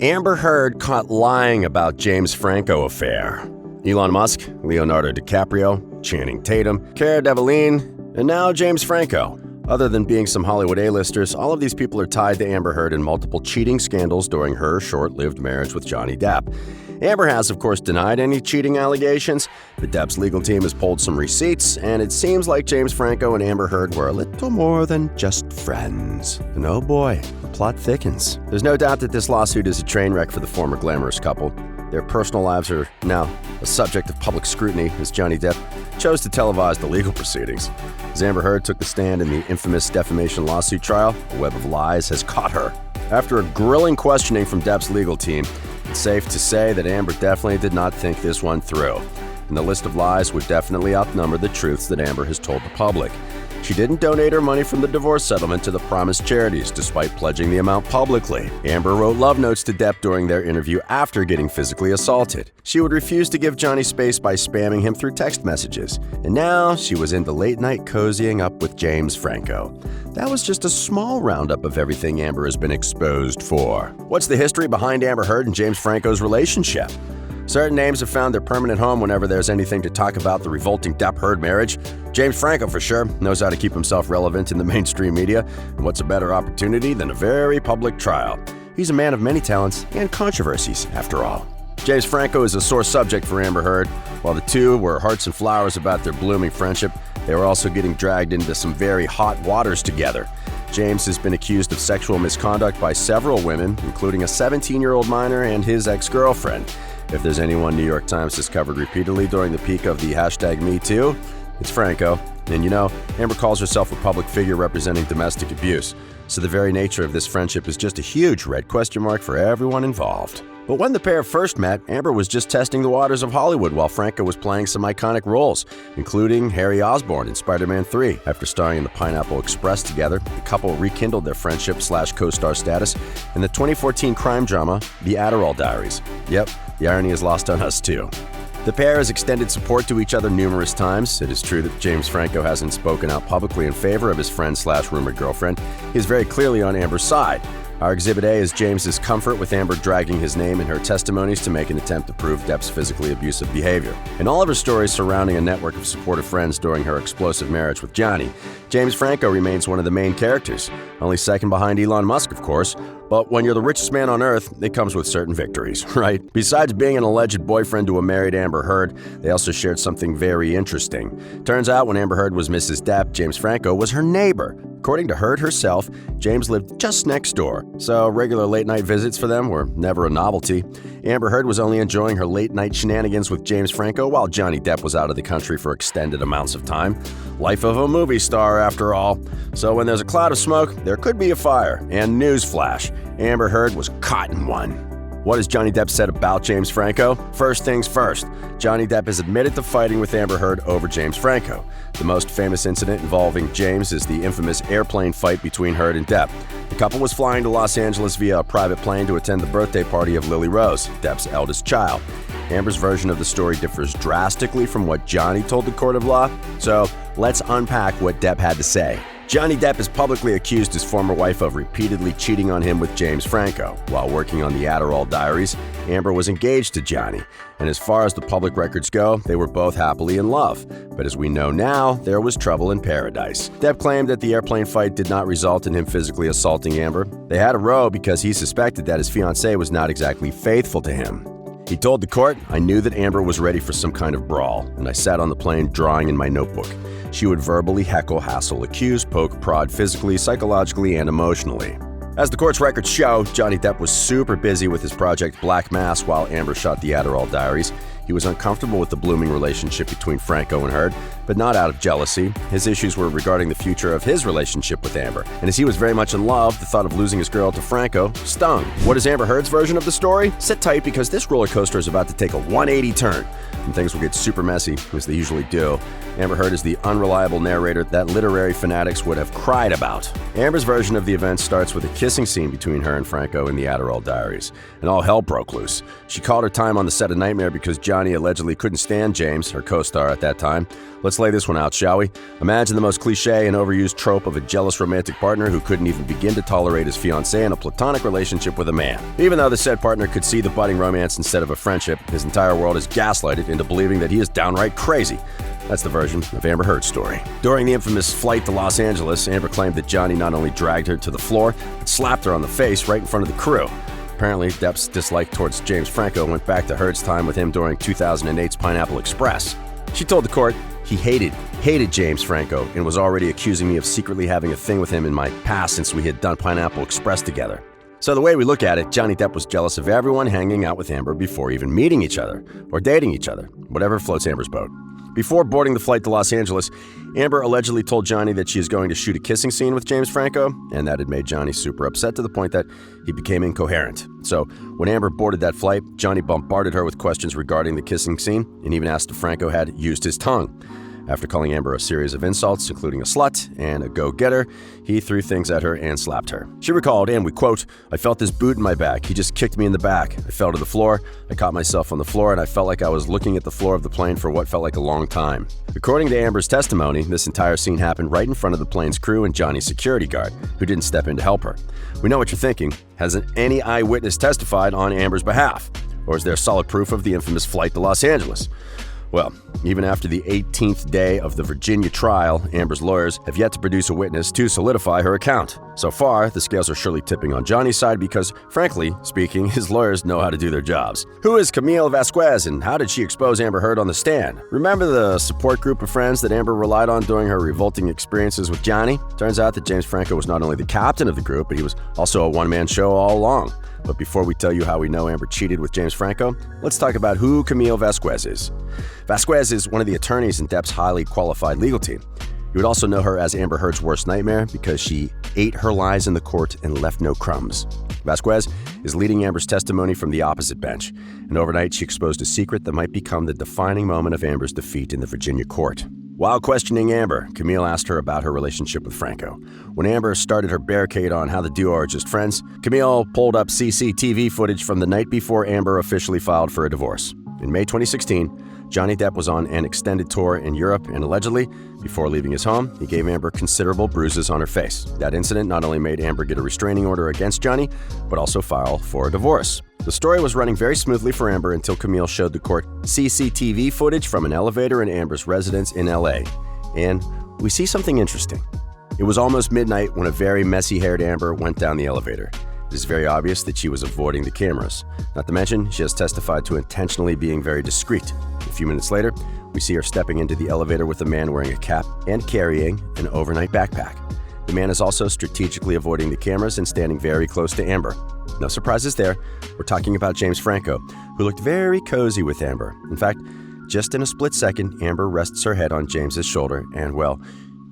Amber Heard caught lying about James Franco affair. Elon Musk, Leonardo DiCaprio, Channing Tatum, Cara Delevingne, and now James Franco. Other than being some Hollywood A-listers, all of these people are tied to Amber Heard in multiple cheating scandals during her short-lived marriage with Johnny Depp. Amber has, of course, denied any cheating allegations, but Depp's legal team has pulled some receipts, and it seems like James Franco and Amber Heard were a little more than just friends. And oh boy, the plot thickens. There's no doubt that this lawsuit is a train wreck for the former glamorous couple. Their personal lives are now a subject of public scrutiny as Johnny Depp chose to televise the legal proceedings. As Amber Heard took the stand in the infamous defamation lawsuit trial, a web of lies has caught her. After a grilling questioning from Depp's legal team, it's safe to say that Amber definitely did not think this one through. And the list of lies would definitely outnumber the truths that Amber has told the public. She didn't donate her money from the divorce settlement to the promised charities, despite pledging the amount publicly. Amber wrote love notes to Depp during their interview after getting physically assaulted. She would refuse to give Johnny space by spamming him through text messages. And now she was into late-night cozying up with James Franco. That was just a small roundup of everything Amber has been exposed for. What's the history behind Amber Heard and James Franco's relationship? Certain names have found their permanent home whenever there's anything to talk about the revolting Depp-Heard marriage. James Franco, for sure, knows how to keep himself relevant in the mainstream media, and what's a better opportunity than a very public trial? He's a man of many talents and controversies, after all. James Franco is a sore subject for Amber Heard. While the two were hearts and flowers about their blooming friendship, they were also getting dragged into some very hot waters together. James has been accused of sexual misconduct by several women, including a 17-year-old minor and his ex-girlfriend. If there's anyone New York Times has covered repeatedly during the peak of the #MeToo, it's Franco. And you know, Amber calls herself a public figure representing domestic abuse. So the very nature of this friendship is just a huge red question mark for everyone involved. But when the pair first met, Amber was just testing the waters of Hollywood while Franco was playing some iconic roles, including Harry Osborn in Spider-Man 3. After starring in the Pineapple Express together, the couple rekindled their friendship/co-star status in the 2014 crime drama, The Adderall Diaries. Yep, the irony is lost on us too. The pair has extended support to each other numerous times. It is true that James Franco hasn't spoken out publicly in favor of his friend/rumored girlfriend. He is very clearly on Amber's side. Our Exhibit A is James's comfort with Amber dragging his name in her testimonies to make an attempt to prove Depp's physically abusive behavior. In all of her stories surrounding a network of supportive friends during her explosive marriage with Johnny, James Franco remains one of the main characters, only second behind Elon Musk, of course. But when you're the richest man on earth, it comes with certain victories, right? Besides being an alleged boyfriend to a married Amber Heard, they also shared something very interesting. Turns out when Amber Heard was Mrs. Depp, James Franco was her neighbor. According to Heard herself, James lived just next door, so regular late-night visits for them were never a novelty. Amber Heard was only enjoying her late-night shenanigans with James Franco while Johnny Depp was out of the country for extended amounts of time. Life of a movie star, after all. So when there's a cloud of smoke, there could be a fire. And newsflash, Amber Heard was caught in one. What has Johnny Depp said about James Franco? First things first, Johnny Depp has admitted to fighting with Amber Heard over James Franco. The most famous incident involving James is the infamous airplane fight between Heard and Depp. The couple was flying to Los Angeles via a private plane to attend the birthday party of Lily Rose, Depp's eldest child. Amber's version of the story differs drastically from what Johnny told the court of law, so let's unpack what Depp had to say. Johnny Depp has publicly accused his former wife of repeatedly cheating on him with James Franco. While working on the Adderall Diaries, Amber was engaged to Johnny, and as far as the public records go, they were both happily in love. But as we know now, there was trouble in paradise. Depp claimed that the airplane fight did not result in him physically assaulting Amber. They had a row because he suspected that his fiancée was not exactly faithful to him. He told the court, "I knew that Amber was ready for some kind of brawl, and I sat on the plane drawing in my notebook. She would verbally heckle, hassle, accuse, poke, prod physically, psychologically, and emotionally." As the court's records show, Johnny Depp was super busy with his project Black Mass while Amber shot the Adderall Diaries. He was uncomfortable with the blooming relationship between Franco and Heard, but not out of jealousy. His issues were regarding the future of his relationship with Amber. And as he was very much in love, the thought of losing his girl to Franco stung. What is Amber Heard's version of the story? Sit tight because this roller coaster is about to take a 180 turn, and things will get super messy, as they usually do. Amber Heard is the unreliable narrator that literary fanatics would have cried about. Amber's version of the event starts with a kissing scene between her and Franco in the Adderall Diaries, and all hell broke loose. She called her time on the set a nightmare because Johnny allegedly couldn't stand James, her co-star at that time. Let's Let's lay this one out, shall we? Imagine the most cliche and overused trope of a jealous romantic partner who couldn't even begin to tolerate his fiancée in a platonic relationship with a man. Even though the said partner could see the budding romance instead of a friendship, his entire world is gaslighted into believing that he is downright crazy. That's the version of Amber Heard's story. During the infamous flight to Los Angeles, Amber claimed that Johnny not only dragged her to the floor, but slapped her on the face right in front of the crew. Apparently, Depp's dislike towards James Franco went back to Heard's time with him during 2008's Pineapple Express. She told the court he hated James Franco and was already accusing me of secretly having a thing with him in my past since we had done Pineapple Express together. So the way we look at it, Johnny Depp was jealous of everyone hanging out with Amber before even meeting each other or dating each other, whatever floats Amber's boat. Before boarding the flight to Los Angeles, Amber allegedly told Johnny that she is going to shoot a kissing scene with James Franco, and that had made Johnny super upset to the point that he became incoherent. So when Amber boarded that flight, Johnny bombarded her with questions regarding the kissing scene and even asked if Franco had used his tongue. After calling Amber a series of insults, including a slut and a go-getter, he threw things at her and slapped her. She recalled, and we quote, "I felt this boot in my back. He just kicked me in the back. I fell to the floor. I caught myself on the floor, and I felt like I was looking at the floor of the plane for what felt like a long time." According to Amber's testimony, this entire scene happened right in front of the plane's crew and Johnny's security guard, who didn't step in to help her. We know what you're thinking. Hasn't any eyewitness testified on Amber's behalf? Or is there solid proof of the infamous flight to Los Angeles? Well, even after the 18th day of the Virginia trial, Amber's lawyers have yet to produce a witness to solidify her account. So far, the scales are surely tipping on Johnny's side because, frankly speaking, his lawyers know how to do their jobs. Who is Camille Vasquez and how did she expose Amber Heard on the stand? Remember the support group of friends that Amber relied on during her revolting experiences with Johnny? Turns out that James Franco was not only the captain of the group, but he was also a one-man show all along. But before we tell you how we know Amber cheated with James Franco, let's talk about who Camille Vasquez is. Vasquez is one of the attorneys in Depp's highly qualified legal team. You would also know her as Amber Heard's worst nightmare because she ate her lies in the court and left no crumbs. Vasquez is leading Amber's testimony from the opposite bench, and overnight she exposed a secret that might become the defining moment of Amber's defeat in the Virginia court. While questioning Amber, Camille asked her about her relationship with Franco. When Amber started her barricade on how the duo are just friends, Camille pulled up CCTV footage from the night before Amber officially filed for a divorce. In May 2016, Johnny Depp was on an extended tour in Europe and allegedly, before leaving his home, he gave Amber considerable bruises on her face. That incident not only made Amber get a restraining order against Johnny, but also file for a divorce. The story was running very smoothly for Amber until Camille showed the court CCTV footage from an elevator in Amber's residence in LA. And we see something interesting. It was almost midnight when a very messy-haired Amber went down the elevator. It is very obvious that she was avoiding the cameras. Not to mention, she has testified to intentionally being very discreet. A few minutes later, we see her stepping into the elevator with a man wearing a cap and carrying an overnight backpack. The man is also strategically avoiding the cameras and standing very close to Amber. No surprises there. We're talking about James Franco, who looked very cozy with Amber. In fact, just in a split second, Amber rests her head on James's shoulder, and well,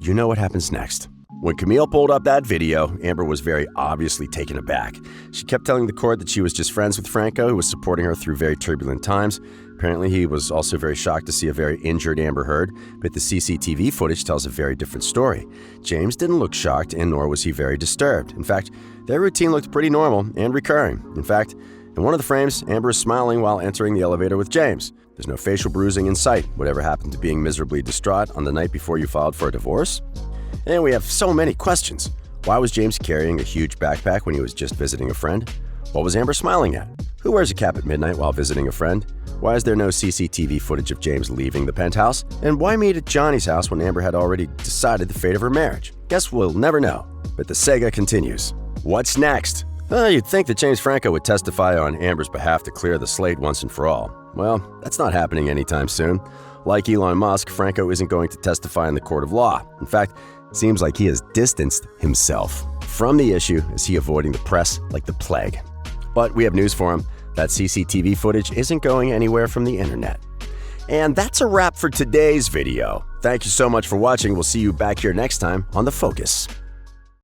you know what happens next. When Camille pulled up that video, Amber was very obviously taken aback. She kept telling the court that she was just friends with Franco, who was supporting her through very turbulent times. Apparently, he was also very shocked to see a very injured Amber Heard, but the CCTV footage tells a very different story. James didn't look shocked, and nor was he very disturbed. In fact, their routine looked pretty normal and recurring. In fact, in one of the frames, Amber is smiling while entering the elevator with James. There's no facial bruising in sight. Whatever happened to being miserably distraught on the night before you filed for a divorce? And we have so many questions. Why was James carrying a huge backpack when he was just visiting a friend? What was Amber smiling at? Who wears a cap at midnight while visiting a friend? Why is there no CCTV footage of James leaving the penthouse? And why meet at Johnny's house when Amber had already decided the fate of her marriage? Guess we'll never know. But the saga continues. What's next? You'd think that James Franco would testify on Amber's behalf to clear the slate once and for all. Well, that's not happening anytime soon. Like Elon Musk, Franco isn't going to testify in the court of law. In fact, it seems like he has distanced himself from the issue as he avoiding the press like the plague. But we have news for him. That CCTV footage isn't going anywhere from the internet. And that's a wrap for today's video. Thank you so much for watching. We'll see you back here next time on The Focus.